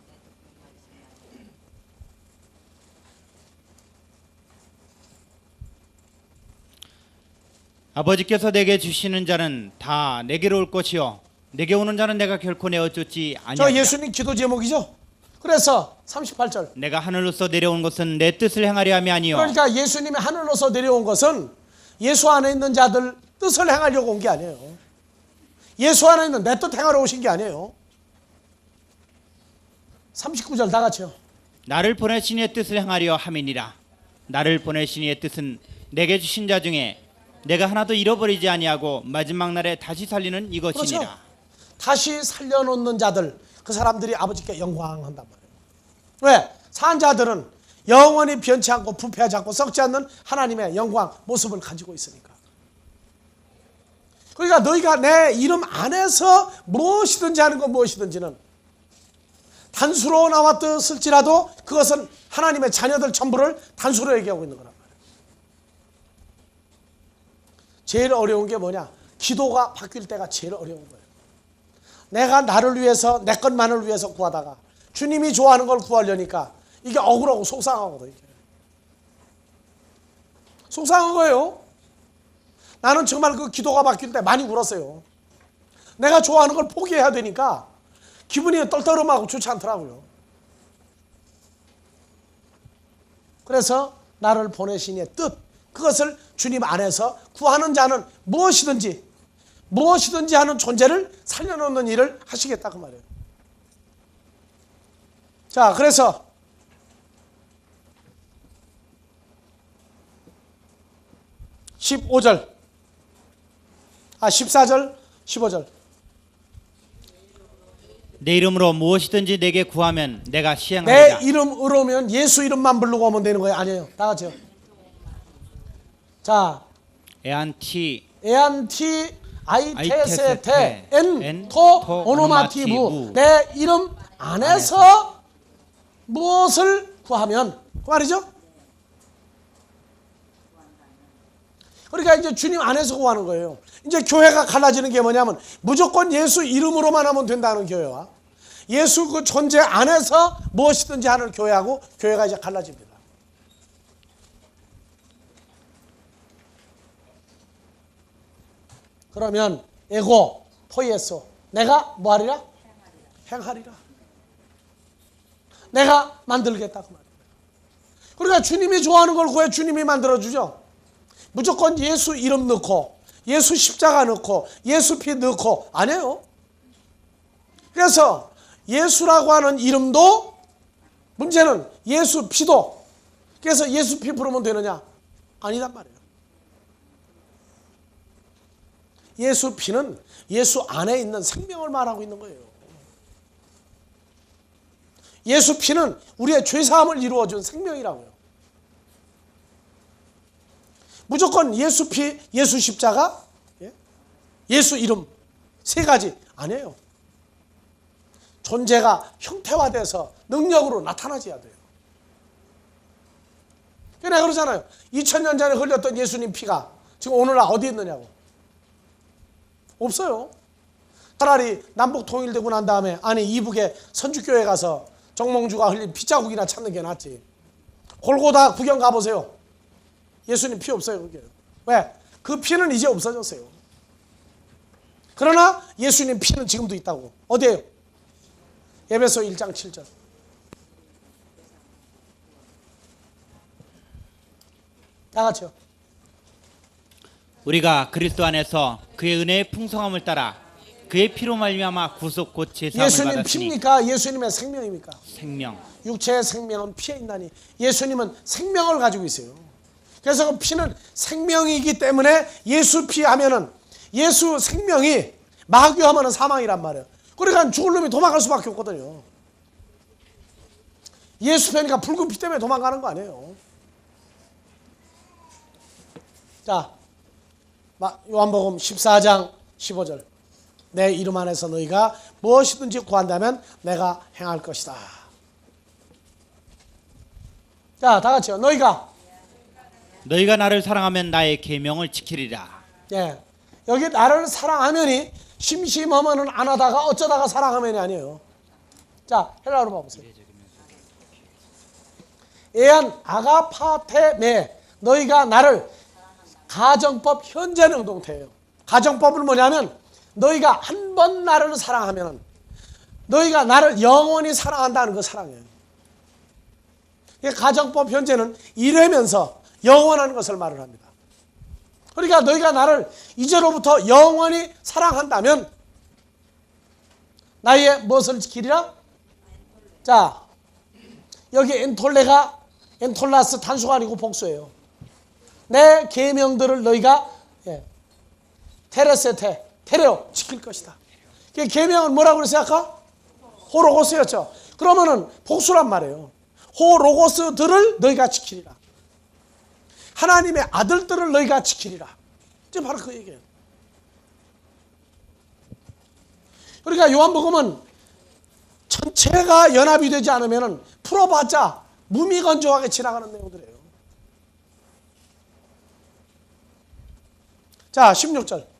[SPEAKER 2] 아버지께서 내게 주시는 자는 다 내게로 올 것이요 내게 오는 자는 내가 결코 내어 쫓지
[SPEAKER 1] 저
[SPEAKER 2] 아니하리라.
[SPEAKER 1] 예수님 기도 제목이죠. 그래서 38절.
[SPEAKER 2] 내가 하늘로서 내려온 것은 내 뜻을 행하려 함이 아니요
[SPEAKER 1] 그러니까 예수님이 하늘로서 내려온 것은 예수 안에 있는 자들 뜻을 행하려고 온 게 아니에요. 예수 안에 있는 내 뜻 행하러 오신 게 아니에요. 39절 다 같이요.
[SPEAKER 2] 나를 보내신 이의 뜻을 행하려 함이니라. 나를 보내신 이의 뜻은 내게 주신 자 중에 내가 하나도 잃어버리지 아니하고 마지막 날에 다시 살리는 이것이니라.
[SPEAKER 1] 그렇죠. 다시 살려놓는 자들, 그 사람들이 아버지께 영광한단 말이에요. 왜? 산 자들은 영원히 변치 않고 부패하지 않고 썩지 않는 하나님의 영광 모습을 가지고 있으니까. 그러니까 너희가 내 이름 안에서 무엇이든지 하는 건 무엇이든지는 단수로 나왔을지라도 그것은 하나님의 자녀들 전부를 단수로 얘기하고 있는 거란 말이에요. 제일 어려운 게 뭐냐? 기도가 바뀔 때가 제일 어려운 거예요. 내가 나를 위해서 내 것만을 위해서 구하다가 주님이 좋아하는 걸 구하려니까 이게 억울하고 속상하거든. 이게. 속상한 거예요. 나는 정말 그 기도가 바뀔 때 많이 울었어요. 내가 좋아하는 걸 포기해야 되니까 기분이 떨떠름하고 좋지 않더라고요. 그래서 나를 보내신 이의 뜻, 그것을 주님 안에서 구하는 자는 무엇이든지 하는 존재를 살려놓는 일을 하시겠다 그 말이에요. 자, 그래서 15절. 14절, 15절.
[SPEAKER 2] 내 이름으로 무엇이든지 내게 구하면 내가
[SPEAKER 1] 내
[SPEAKER 2] 시행하리라.
[SPEAKER 1] 이름으로면 예수 이름만 부르고 오면 되는 거예요? 아니에요. 다 같이요. 자,
[SPEAKER 2] 에안티
[SPEAKER 1] 에안티 아이테세테
[SPEAKER 2] 엔
[SPEAKER 1] 엔토 오노마티브. 내 이름 안에서 무엇을 구하면 그 말이죠. 그러니까 이제 주님 안에서 구하는 거예요. 이제 교회가 갈라지는 게 뭐냐면 무조건 예수 이름으로만 하면 된다는 교회와 예수 그 존재 안에서 무엇이든지 하는 교회하고 교회가 이제 갈라집니다. 그러면 에고 포이에소 내가 뭐하리라? 행하리라. 내가 만들겠다 그 말입니다. 그러니까 주님이 좋아하는 걸 구해 주님이 만들어주죠. 무조건 예수 이름 넣고 예수 십자가 넣고 예수 피 넣고 안 해요. 그래서 예수라고 하는 이름도 문제는 예수 피도 그래서 예수 피 부르면 되느냐? 아니단 말이에요. 예수 피는 예수 안에 있는 생명을 말하고 있는 거예요. 예수 피는 우리의 죄사함을 이루어준 생명이라고요. 무조건 예수 피, 예수 십자가, 예수 이름 세 가지 아니에요. 존재가 형태화돼서 능력으로 나타나져야 돼요. 내가 그러잖아요. 2000년 전에 흘렸던 예수님 피가 지금 오늘날 어디 있느냐고. 없어요. 차라리 남북 통일되고 난 다음에 아니 이북에 선주교회 가서 정몽주가 흘린 피자국이나 찾는 게 낫지. 골고다 구경 가보세요. 예수님 피 없어요. 그게. 왜? 그 피는 이제 없어졌어요. 그러나 예수님 피는 지금도 있다고. 어디에요? 에베소 1장 7절. 다 같이요.
[SPEAKER 2] 우리가 그리스도 안에서 그의 은혜의 풍성함을 따라 그의 피로 말미암아 구속 곧 제사함을
[SPEAKER 1] 예수님
[SPEAKER 2] 받았으니
[SPEAKER 1] 피입니까? 예수님의 생명입니까?
[SPEAKER 2] 생명.
[SPEAKER 1] 육체의 생명은 피에 있나니 예수님은 생명을 가지고 있어요. 그래서 그 피는 생명이기 때문에 예수 피 하면은 예수 생명이 마귀하면은 사망이란 말이에요. 그러니까 죽을 놈이 도망갈 수밖에 없거든요. 예수 피니까 붉은 피 때문에 도망가는 거 아니에요. 자, 요한복음 14장 15절. 내 이름 안에서 너희가 무엇이든지 구한다면 내가 행할 것이다. 자, 다 같이요.
[SPEAKER 2] 너희가 나를 사랑하면 나의 계명을 지키리라.
[SPEAKER 1] 예, 여기 나를 사랑하면이 심심하면은 안 하다가 어쩌다가 사랑하면이 아니에요. 자, 헬라어로 봐보세요. 에안 아가파테메 너희가 나를 가정법 현재 능동태예요. 가정법은 뭐냐면 너희가 한 번 나를 사랑하면 너희가 나를 영원히 사랑한다는 그 사랑이에요. 가정법 현재는 이래면서 영원한 것을 말을 합니다. 그러니까 너희가 나를 이제로부터 영원히 사랑한다면 나의 무엇을 지키리라? 자, 여기 엔톨라스 단수가 아니고 복수예요. 내 계명들을 너희가 테레오 지킬 것이다. 계명은 뭐라고 그랬어요 아까? 호로고스였죠. 그러면은 복수란 말이에요. 호로고스들을 너희가 지키리라. 하나님의 아들들을 너희가 지키리라. 이제 바로 그 얘기예요. 그러니까 요한복음은 전체가 연합이 되지 않으면 풀어봤자 무미건조하게 지나가는 내용들이에요. 자, 16절.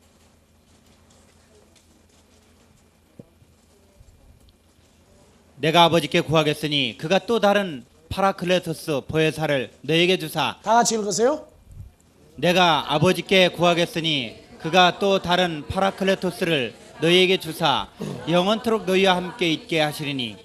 [SPEAKER 2] 내가 아버지께 구하겠으니 그가 또 다른 파라클레토스 보혜사를 너에게 주사.
[SPEAKER 1] 다 같이 읽으세요.
[SPEAKER 2] 내가 아버지께 구하겠으니 그가 또 다른 파라클레토스를 너희에게 주사 영원토록 너희와 함께 있게 하시리니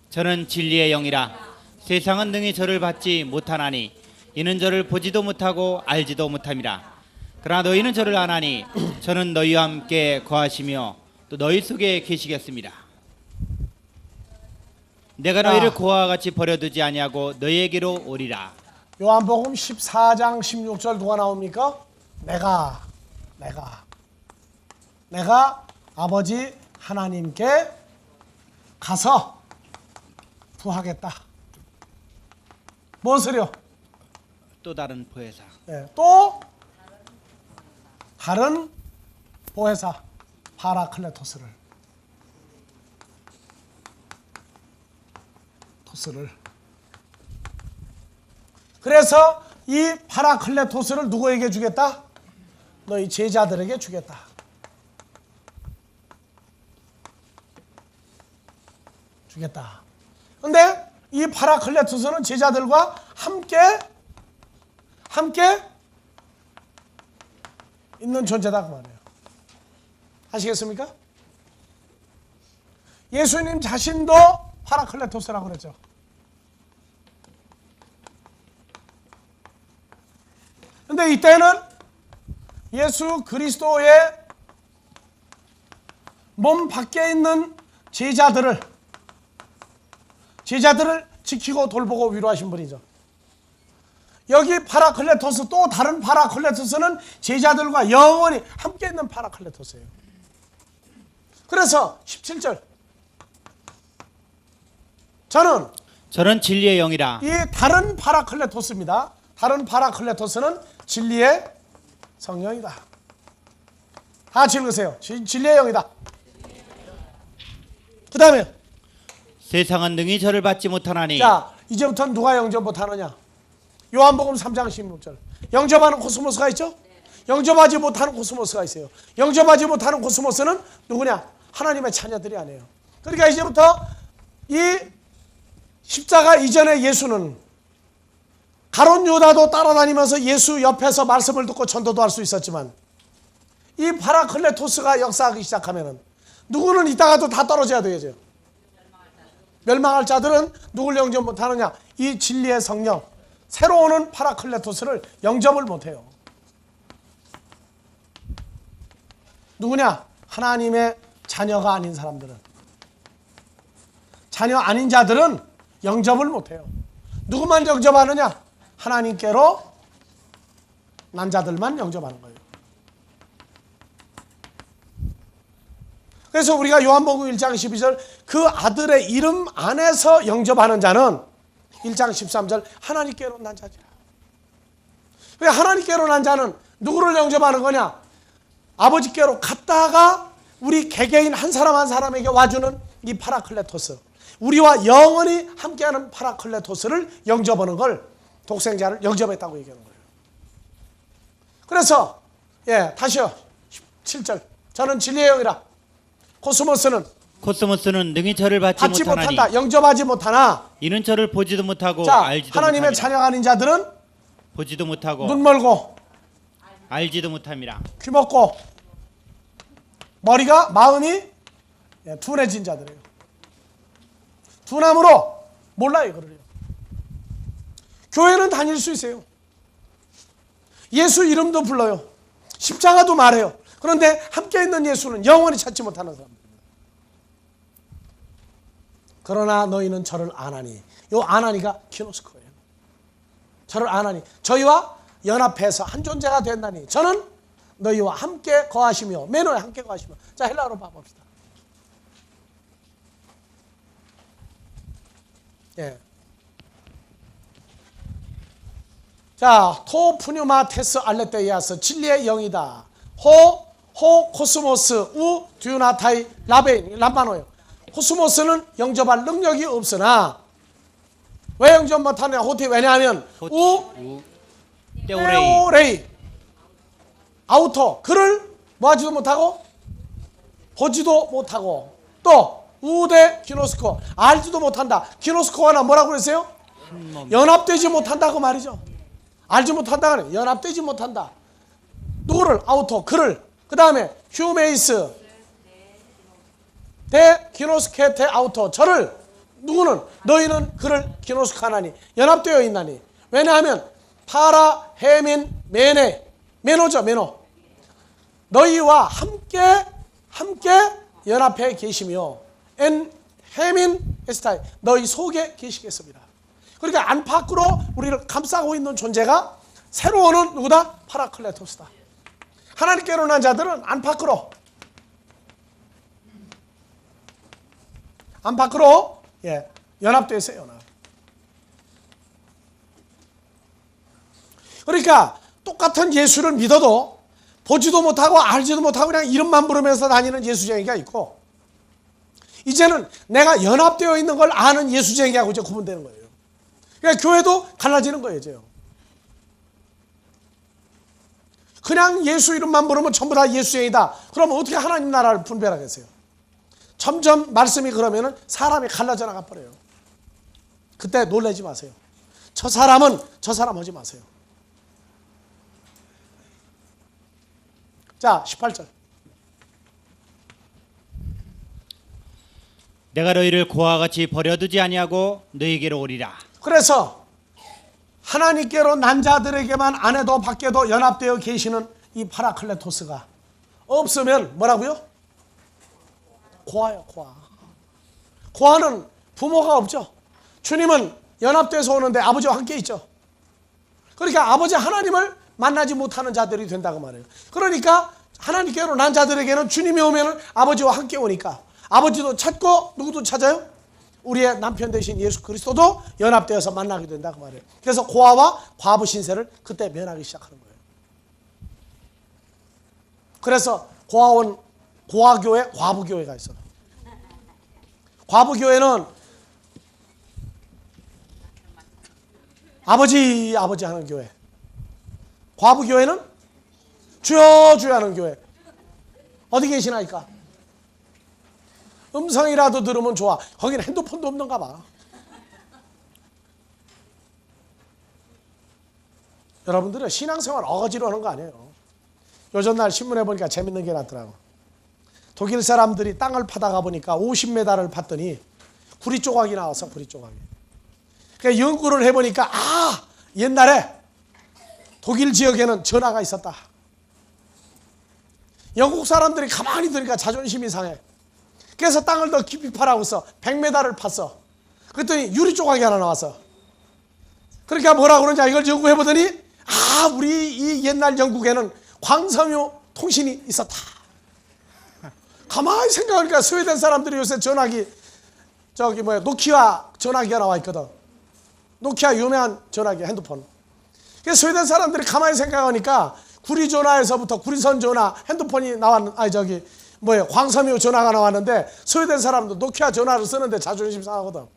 [SPEAKER 2] 저는 진리의 영이라. 세상은 능히 저를 받지 못하나니 이는 저를 보지도 못하고 알지도 못함이라. 그러나 너희는 저를 아나니 저는 너희와 함께 거하시며 또 너희 속에 계시겠습니다. 내가 너희를 고아와 같이 버려두지 아니하고 너희에게로 오리라.
[SPEAKER 1] 요한복음 14장 16절 누가 나옵니까? 내가 아버지 하나님께 가서 부하겠다. 무엇을요?
[SPEAKER 2] 또 다른 보혜사.
[SPEAKER 1] 네, 또 다른 보혜사 파라클레토스를 그래서 이 파라클레토스를 누구에게 주겠다? 너희 제자들에게 주겠다. 근데 이 파라클레토스는 제자들과 함께 있는 존재다 그 말이에요. 아시겠습니까? 예수님 자신도 파라클레토스라고 그랬죠. 근데 이때는 예수 그리스도의 몸 밖에 있는 제자들을 지키고 돌보고 위로하신 분이죠. 여기 파라클레토스, 또 다른 파라클레토스는 제자들과 영원히 함께 있는 파라클레토스예요. 그래서 17절 저는
[SPEAKER 2] 진리의 영이라.
[SPEAKER 1] 이 다른 파라클레토스입니다. 다른 파라클레토스는 진리의 성령이다. 다 같이 읽으세요. 진리의 영이다. 그 다음에
[SPEAKER 2] 세상은 능히 저를 받지 못하나니.
[SPEAKER 1] 자, 이제부터는 누가 영접 못하느냐? 요한복음 3장 16절. 영접하는 코스모스가 있죠? 영접하지 못하는 코스모스가 있어요. 영접하지 못하는 코스모스는 누구냐? 하나님의 자녀들이 아니에요. 그러니까 이제부터 이 십자가 이전의 예수는 가룟 유다도 따라다니면서 예수 옆에서 말씀을 듣고 전도도 할 수 있었지만, 이 파라클레토스가 역사하기 시작하면은 누구는 이따가도 다 떨어져야 되죠. 멸망할 자들은 누굴 영접 못하느냐? 이 진리의 성령, 새로 오는 파라클레토스를 영접을 못해요. 누구냐? 하나님의 자녀가 아닌 사람들은, 자녀 아닌 자들은 영접을 못해요. 누구만 영접하느냐? 하나님께로 난 자들만 영접하는 거예요. 그래서 우리가 요한복음 1장 12절 그 아들의 이름 안에서 영접하는 자는 1장 13절 하나님께로 난 자지라. 왜 하나님께로 난 자는 누구를 영접하는 거냐? 아버지께로 갔다가 우리 개개인 한 사람 한 사람에게 와주는 이 파라클레토스, 우리와 영원히 함께하는 파라클레토스를 영접하는 걸 독생자를 영접했다고 얘기하는 거예요. 그래서 다시요. 17절 저는 진리의 영이라. 코스모스는
[SPEAKER 2] 능히 저를 받지 못하나니.
[SPEAKER 1] 못한다. 영접하지 못하나.
[SPEAKER 2] 이는 저를 보지도 못하고
[SPEAKER 1] 자,
[SPEAKER 2] 알지도
[SPEAKER 1] 하나님의
[SPEAKER 2] 못함이라.
[SPEAKER 1] 자녀가 아닌 자들은
[SPEAKER 2] 보지도 못하고
[SPEAKER 1] 눈 멀고
[SPEAKER 2] 알지도 못함이라.
[SPEAKER 1] 귀 먹고 마음이 둔해진 자들이에요. 둔함으로 몰라요. 그러래요. 교회는 다닐 수 있어요. 예수 이름도 불러요. 십자가도 말해요. 그런데 함께 있는 예수는 영원히 찾지 못하는 사람들입니다. 그러나 너희는 저를 아나니. 요 아나니가 키노스코예요. 저를 아나니. 저희와 연합해서 한 존재가 된다니. 저는 너희와 함께 거하시며, 매너에 함께 거하시며. 자, 헬라어로 봐봅시다. 자, 토 푸뉴마 테스 알레테이아스 진리의 영이다. 호 코스모스 우 듀나타이 라베인 람마노요. 코스모스는 영접할 능력이 없으나 왜 영접 못하느냐? 호티 왜냐하면 우 테오레이 아우토 그를 뭐하지도 못하고 보지도 못하고 또 우데 기노스코 알지도 못한다. 기노스코가 뭐라고 그랬어요? 연합되지 못한다고 말이죠. 알지 못한다가 아니라 연합되지 못한다. 누구를? 아우토 그를. 그 다음에 휴메이스 데 기노스케테 아우토 저를. 누구는? 너희는 그를 기노스카나니 연합되어 있나니. 왜냐하면 파라 헤민 메노죠. 메노. 너희와 함께 연합해 계시며 엔 헤민 에스타이 너희 속에 계시겠습니다. 그러니까 안팎으로 우리를 감싸고 있는 존재가 새로 오는 누구다? 파라클레토스다. 하나님께로 난 자들은 안팎으로 연합되어 있어요. 연합. 그러니까 똑같은 예수를 믿어도 보지도 못하고 알지도 못하고 그냥 이름만 부르면서 다니는 예수쟁이가 있고, 이제는 내가 연합되어 있는 걸 아는 예수쟁이하고 이제 구분되는 거예요. 그러니까 교회도 갈라지는 거예요. 이제요. 그냥 예수 이름만 부르면 전부 다 예수쟁이다. 그러면 어떻게 하나님 나라를 분별하겠어요? 점점 말씀이 그러면은 사람이 갈라져 나가 버려요. 그때 놀라지 마세요. 저 사람은 저 사람 하지 마세요. 자, 18절.
[SPEAKER 2] 내가 너희를 고와 같이 버려두지 아니하고 너희에게로 오리라.
[SPEAKER 1] 그래서 하나님께로 난 자들에게만 안에도 밖에도 연합되어 계시는 이 파라클레토스가 없으면 뭐라고요? 고아요, 고아. 고아는 부모가 없죠. 주님은 연합돼서 오는데 아버지와 함께 있죠. 그러니까 아버지 하나님을 만나지 못하는 자들이 된다고 말해요. 그러니까 하나님께로 난 자들에게는 주님이 오면 아버지와 함께 오니까 아버지도 찾고 누구도 찾아요? 우리의 남편 되신 예수 그리스도도 연합되어서 만나게 된다고 말해요. 그래서 고아와 과부 신세를 그때 면하기 시작하는 거예요. 그래서 고아교회, 과부교회가 있어요. 과부교회는 아버지 하는 교회. 과부교회는 주여 주여 하는 교회. 어디 계시나이까? 음성이라도 들으면 좋아. 거기는 핸드폰도 없는가 봐. 여러분들은 신앙생활 어거지로 하는 거 아니에요. 요즘 날 신문에 보니까 재밌는 게 났더라고. 독일 사람들이 땅을 파다가 보니까 50m를 팠더니 구리 조각이 나왔어. 구리 조각이. 그러니까 연구를 해보니까 옛날에 독일 지역에는 전화가 있었다. 영국 사람들이 가만히 들으니까 자존심이 상해. 그래서 땅을 더 깊이 파라고 해서 100m를 팠어. 그랬더니 유리 조각이 하나 나왔어. 그러니까 뭐라 그러냐 이걸 연구해보더니 우리 이 옛날 영국에는 광섬유 통신이 있었다. 가만히 생각하니까 스웨덴 사람들이 요새 전화기 노키아 전화기가 나와 있거든. 노키아 유명한 전화기 핸드폰. 그래서 스웨덴 사람들이 가만히 생각하니까 구리 전화에서부터 구리선 전화 핸드폰이 광섬유 전화가 나왔는데 스웨덴 사람도 노키아 전화를 쓰는데 자존심 상하거든.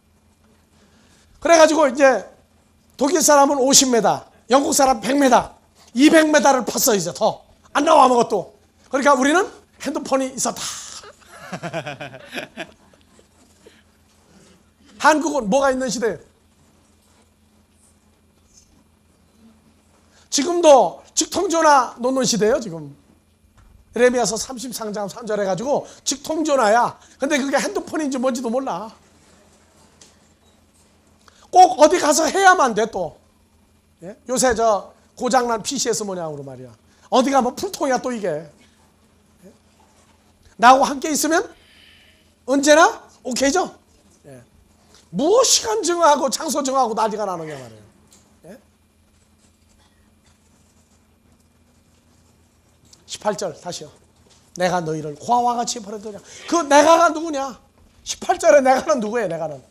[SPEAKER 1] 그래가지고 이제 독일 사람은 50m, 영국 사람 100m, 200m를 팠어. 이제 더 안 나와 아무것도. 그러니까 우리는 핸드폰이 있었다. 한국은 뭐가 있는 시대예요? 지금도 직통전화 놓는 시대예요. 지금 예레미야서 33장 3절 해가지고 직통전화야. 근데 그게 핸드폰인지 뭔지도 몰라. 꼭 어디 가서 해야만 돼 또. 예? 요새 저 고장난 PCS 모양으로 말이야. 어디 가면 풀통이야 또 이게. 예? 나하고 함께 있으면 언제나 오케이죠? 예. 뭐 시간 정하고 장소 정하고 난리가 나는 게 말이에요. 예? 18절 다시요. 내가 너희를 고아와 같이 버려두냐. 그 내가가 누구냐? 18절에 내가는 누구예요? 내가는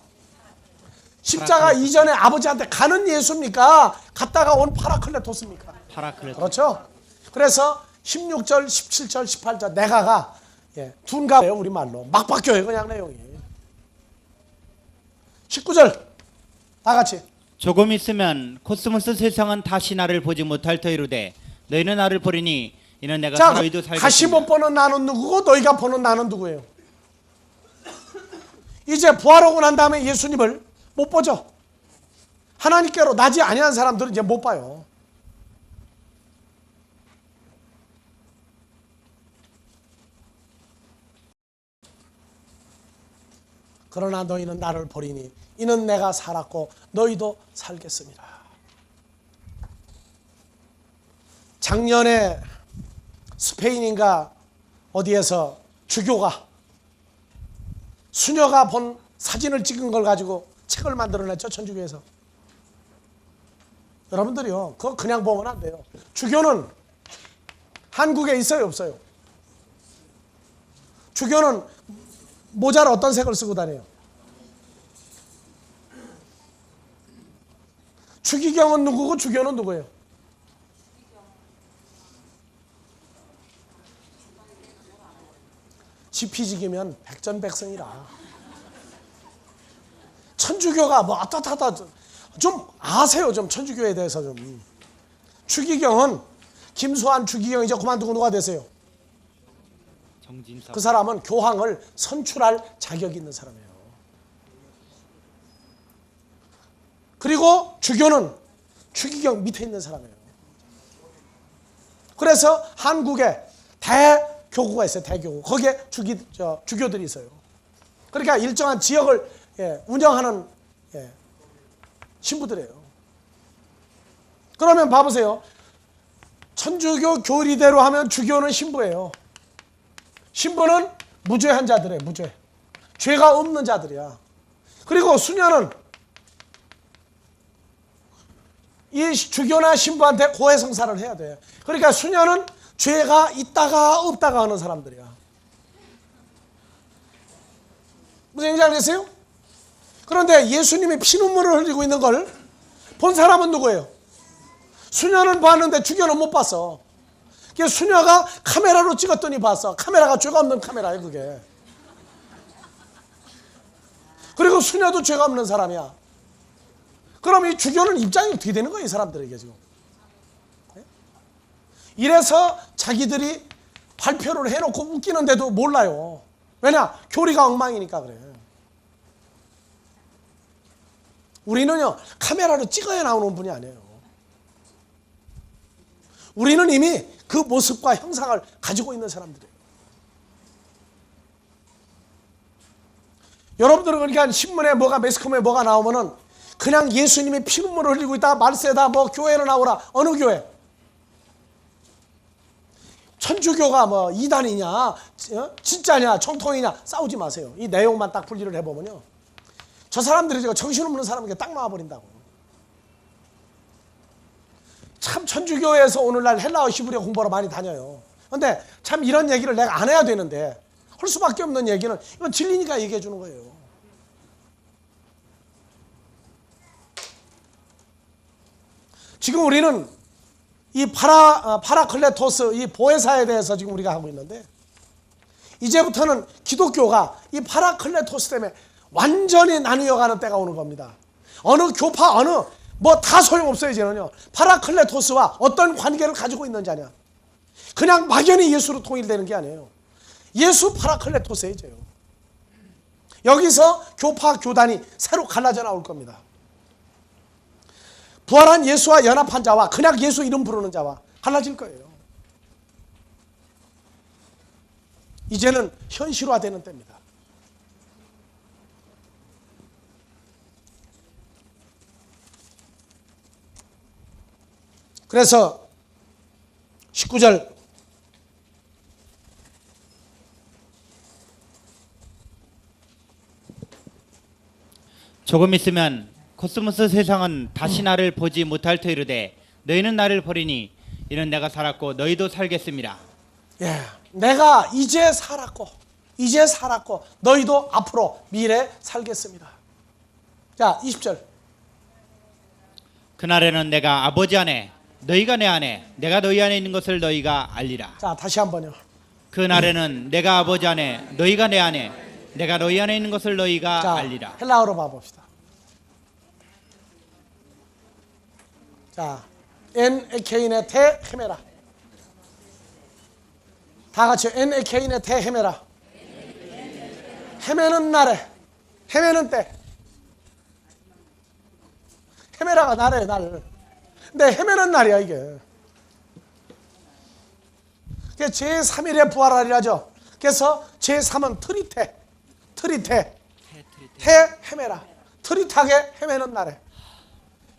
[SPEAKER 1] 십자가 이전에 아버지한테 가는 예수입니까? 갔다가 온 파라클레토스입니까?
[SPEAKER 2] 파라클레토스.
[SPEAKER 1] 그렇죠. 그래서 16절, 17절, 18절 내가가 둔가예요. 우리말로 막 바뀌어요. 그냥 내용이. 19절 다 같이.
[SPEAKER 2] 조금 있으면 코스모스 세상은 다시 나를 보지 못할 터이로되 너희는 나를 보리니 이는 내가
[SPEAKER 1] 자,
[SPEAKER 2] 너희도 살겠습니다.
[SPEAKER 1] 다시 못 보는 나는 누구고 너희가 보는 나는 누구예요? 이제 부활하고 난 다음에 예수님을 못 보죠. 하나님께로 나지 아니한 사람들은 이제 못 봐요. 그러나 너희는 나를 보리니 이는 내가 살았고 너희도 살겠습니다. 작년에 스페인인가 어디에서 주교가 수녀가 본 사진을 찍은 걸 가지고 책을 만들어냈죠. 천주교에서. 여러분들이요 그거 그냥 보면 안 돼요. 주교는 한국에 있어요, 없어요? 주교는 모자를 어떤 색을 쓰고 다녀요? 추기경은 누구고 주교는 누구예요? 지피지기면 백전백승이라. 천주교가 뭐 어떻다 좀 아세요, 좀 천주교에 대해서 좀. 추기경은 김수환 추기경 이제 그만두고 누가 되세요?
[SPEAKER 2] 정진석.
[SPEAKER 1] 그 사람은 교황을 선출할 자격이 있는 사람이에요. 그리고 주교는 추기경 밑에 있는 사람이에요. 그래서 한국에 대교구가 있어요. 대교구. 거기에 주교들이 있어요. 그러니까 일정한 지역을 운영하는 신부들이에요. 그러면 봐보세요. 천주교 교리대로 하면 주교는 신부예요. 신부는 무죄한 자들이에요. 무죄. 죄가 없는 자들이야. 그리고 수녀는 이 주교나 신부한테 고해성사를 해야 돼. 그러니까 수녀는 죄가 있다가 없다가 하는 사람들이야. 무슨 얘기인지 알겠어요? 그런데 예수님이 피눈물을 흘리고 있는 걸 본 사람은 누구예요? 수녀는 봤는데 주교는 못 봤어. 수녀가 카메라로 찍었더니 봤어. 카메라가 죄가 없는 카메라예요, 그게. 그리고 수녀도 죄가 없는 사람이야. 그럼 이 주교는 입장이 어떻게 되는 거예요, 이 사람들에게 지금? 이래서 자기들이 발표를 해놓고 웃기는데도 몰라요. 왜냐? 교리가 엉망이니까 그래. 우리는요, 카메라로 찍어야 나오는 분이 아니에요. 우리는 이미 그 모습과 형상을 가지고 있는 사람들이에요. 여러분들은 그러니까 신문에 뭐가, 매스컴에 뭐가 나오면은 그냥 예수님이 피눈물을 흘리고 있다, 말세다, 뭐 교회로 나오라. 어느 교회? 천주교가 뭐 이단이냐, 진짜냐, 정통이냐 싸우지 마세요. 이 내용만 딱 분리를 해보면요, 저 사람들이 정신없는 사람에게 딱 나와버린다고. 참 천주교에서 오늘날 헬라어 히브리어 공부하러 많이 다녀요. 근데 참 이런 얘기를 내가 안 해야 되는데 할 수밖에 없는 얘기는 이건 진리니까 얘기해 주는 거예요. 지금 우리는 이 파라클레토스, 이 보혜사에 대해서 지금 우리가 하고 있는데, 이제부터는 기독교가 이 파라클레토스 때문에 완전히 나뉘어가는 때가 오는 겁니다. 어느 교파, 뭐 다 소용없어요. 이제는요, 파라클레토스와 어떤 관계를 가지고 있는지 아냐. 그냥 막연히 예수로 통일되는 게 아니에요. 예수 파라클레토스예요. 이제요. 여기서 교파, 교단이 새로 갈라져 나올 겁니다. 부활한 예수와 연합한 자와 그냥 예수 이름 부르는 자와 갈라질 거예요. 이제는 현실화되는 때입니다. 그래서 19절
[SPEAKER 2] 조금 있으면 코스모스 세상은 다시 나를 보지 못할 터이르되 너희는 나를 버리니 이는 내가 살았고 너희도 살겠습니다.
[SPEAKER 1] 예, 내가 이제 살았고 너희도 앞으로 미래 살겠습니다. 자, 20절.
[SPEAKER 2] 그날에는 내가 아버지 안에 너희가 내 안에 내가 너희 안에 있는 것을 너희가 알리라.
[SPEAKER 1] 자, 다시 한번요.
[SPEAKER 2] 그날에는 내가 아버지 안에 너희가 내 안에 내가 너희 안에 있는 것을 너희가
[SPEAKER 1] 자,
[SPEAKER 2] 알리라.
[SPEAKER 1] 헬라어로 봐봅시다. 자, 엔 에케인의 테 헤메라. 다 같이 엔 에케인의 테 헤메라. 헤매는 날에, 헤매는 때. 헤메라가 날이에요, 날. 근데 헤매는 날이야, 이게. 그게 제3일에 부활하리라죠. 그래서 제3은 트리테, 테 헤매라. 트릿하게 헤매는 날에.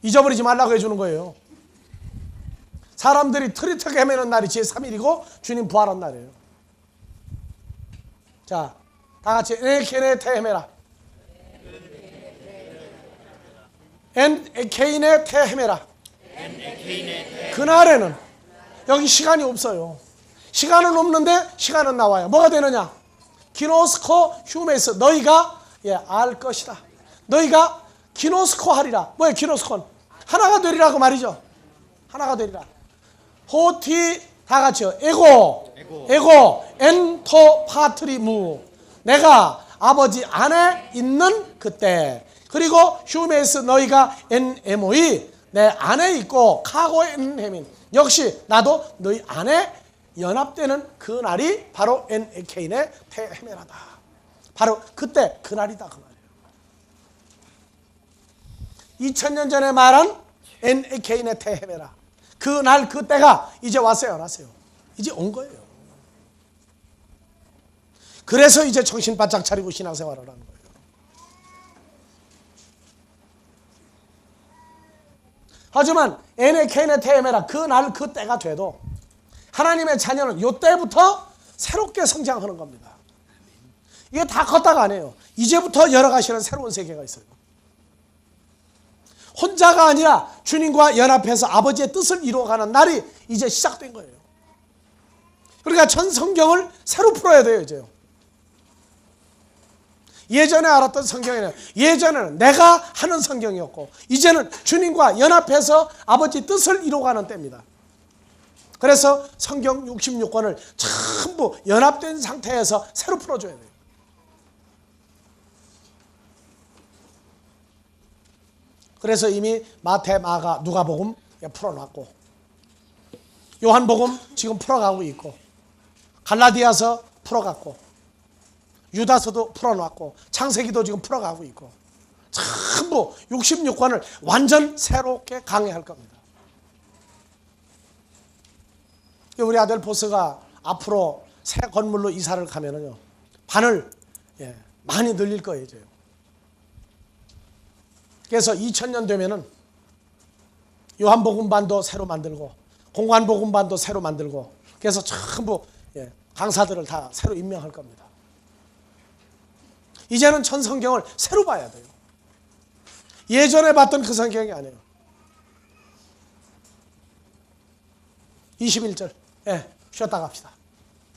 [SPEAKER 1] 잊어버리지 말라고 해주는 거예요. 사람들이 트릿하게 헤매는 날이 제3일이고 주님 부활한 날이에요. 자, 다 같이 에케네 테 헤매라. 에케인의 테 헤매라. 그날에는, 여기 시간이 없어요. 시간은 없는데 시간은 나와요. 뭐가 되느냐? 기노스코 휴메스, 너희가 알 것이다. 너희가 기노스코 하리라. 뭐예요 기노스코는? 하나가 되리라 그 말이죠. 하나가 되리라. 호티 다 같이요. 에고 엔토 파트리무, 내가 아버지 안에 있는 그때. 그리고 휴메스, 너희가 엔에모이, 내 안에 있고 카고 엔헤민, 역시 나도 너희 안에 연합되는 그 날이 바로 엔에케인의 테헤메라다. 바로 그때 그 날이다 그 말이에요. 2000년 전에 말한 엔에케인의 테헤메라, 그 날 그때가 이제 왔어요 안 왔어요? 이제 온 거예요. 그래서 이제 정신 바짝 차리고 신앙생활을 하는 거예요. 하지만 엔에케인의 테헤메라, 그 날 그때가 돼도 하나님의 자녀는 이때부터 새롭게 성장하는 겁니다. 이게 다 컸다가 아니에요. 이제부터 열어가시는 새로운 세계가 있어요. 혼자가 아니라 주님과 연합해서 아버지의 뜻을 이루어가는 날이 이제 시작된 거예요. 그러니까 전 성경을 새로 풀어야 돼요 이제요. 예전에 알았던 성경에는, 예전에는 내가 하는 성경이었고 이제는 주님과 연합해서 아버지 뜻을 이루어가는 때입니다. 그래서 성경 66권을 전부 연합된 상태에서 새로 풀어줘야 돼요. 그래서 이미 마태, 마가, 누가복음 풀어놨고, 요한복음 지금 풀어가고 있고, 갈라디아서 풀어갔고, 유다서도 풀어놨고, 창세기도 지금 풀어가고 있고, 전부 66권을 완전 새롭게 강해할 겁니다. 우리 아들 보스가 앞으로 새 건물로 이사를 가면은요, 반을 많이 늘릴 거예요. 이제. 그래서 2000년 되면은 요한복음반도 새로 만들고, 공관복음반도 새로 만들고, 그래서 전부 강사들을 다 새로 임명할 겁니다. 이제는 전 성경을 새로 봐야 돼요. 예전에 봤던 그 성경이 아니에요. 21절. 쉬었다 갑시다.